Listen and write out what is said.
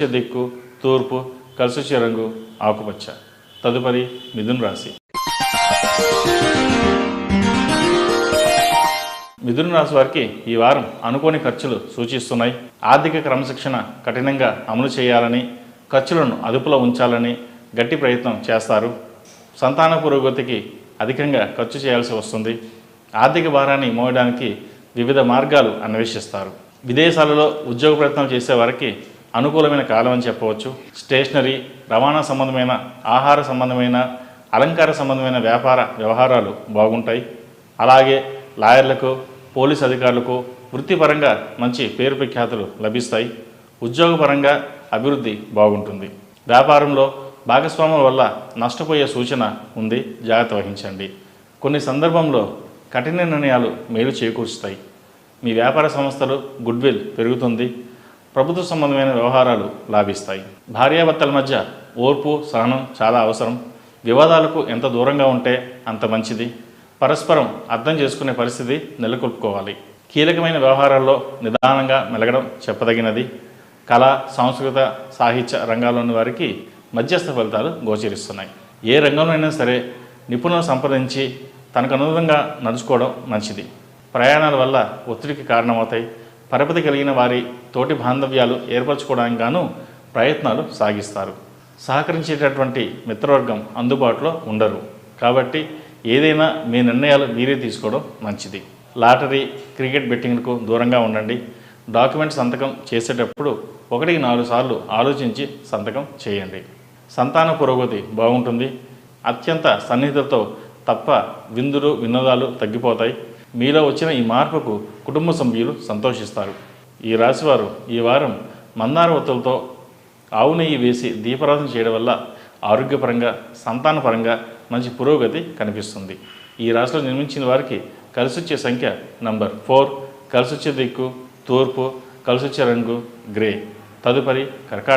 దిక్కు తూర్పు, కలిసొచ్చే రంగు ఆకుపచ్చ. తదుపరి మిథున రాశి. మిథున రాశి వారికి ఈ వారం అనుకోని ఖర్చులు సూచిస్తున్నాయి. ఆర్థిక క్రమశిక్షణ కఠినంగా అమలు చేయాలని, ఖర్చులను అదుపులో ఉంచాలని గట్టి ప్రయత్నం చేస్తారు. సంతాన పురోగతికి అధికంగా ఖర్చు చేయాల్సి వస్తుంది. ఆర్థిక భారాన్ని మోయడానికి వివిధ మార్గాలు అన్వేషిస్తారు. విదేశాలలో ఉద్యోగ ప్రయత్నాలు చేసేవారికి అనుకూలమైన కాలం అని చెప్పవచ్చు. స్టేషనరీ, రవాణా సంబంధమైన, ఆహార సంబంధమైన, అలంకార సంబంధమైన వ్యాపార వ్యవహారాలు బాగుంటాయి. అలాగే లాయర్లకు, పోలీస్ అధికారులకు వృత్తిపరంగా మంచి పేరు ప్రఖ్యాతులు లభిస్తాయి. ఉద్యోగపరంగా అభివృద్ధి బాగుంటుంది. వ్యాపారంలో భాగస్వాముల వల్ల నష్టపోయే సూచన ఉంది, జాగ్రత్త వహించండి. కొన్ని సందర్భంలో కఠిన నిర్ణయాలు మేలు చేకూరుస్తాయి. మీ వ్యాపార సంస్థలు గుడ్విల్ పెరుగుతుంది. ప్రభుత్వ సంబంధమైన వ్యవహారాలు లాభిస్తాయి. భార్యాభర్తల మధ్య ఓర్పు, సహనం చాలా అవసరం. వివాదాలకు ఎంత దూరంగా ఉంటే అంత మంచిది. పరస్పరం అర్థం చేసుకునే పరిస్థితి నెలకొల్పుకోవాలి. కీలకమైన వ్యవహారాల్లో నిదానంగా మెలగడం చెప్పదగినది. కళ, సాంస్కృతిక, సాహిత్య రంగాల్లోని వారికి మధ్యస్థ ఫలితాలు గోచరిస్తున్నాయి. ఏ రంగంలోనైనా సరే నిపుణులను సంప్రదించి తనకు అనుగుణంగా నడుచుకోవడం మంచిది. ప్రయాణాల వల్ల ఒత్తిడికి కారణమవుతాయి. పరపతి కలిగిన వారి తోటి బాంధవ్యాలు ఏర్పరచుకోవడానికి గాను ప్రయత్నాలు సాగిస్తారు. సహకరించేటటువంటి మిత్రవర్గం అందుబాటులో ఉండరు. కాబట్టి ఏదైనా మీ నిర్ణయాలు మీరే తీసుకోవడం మంచిది. లాటరీ, క్రికెట్ బెట్టింగ్లకు దూరంగా ఉండండి. డాక్యుమెంట్ సంతకం చేసేటప్పుడు 1-4 సార్లు ఆలోచించి సంతకం చేయండి. సంతాన పురోగతి బాగుంటుంది. అత్యంత సన్నిహితులతో తప్ప విందులు, వినోదాలు తగ్గిపోతాయి. మీలో వచ్చిన ఈ మార్పుకు కుటుంబ సభ్యులు సంతోషిస్తారు. ఈ రాశివారు ఈ వారం మందార ఒత్తులతో ఆవు నెయ్యి వేసి దీపారాధన చేయడం వల్ల ఆరోగ్యపరంగా, సంతానపరంగా మంచి పురోగతి కనిపిస్తుంది. ఈ రాశిలో జన్మించిన వారికి కలిసొచ్చే సంఖ్య నంబర్ 4, కలిసొచ్చే దిక్కు తూర్పు, కలిసొచ్చే రంగు గ్రే. తదుపరి కర్కాటక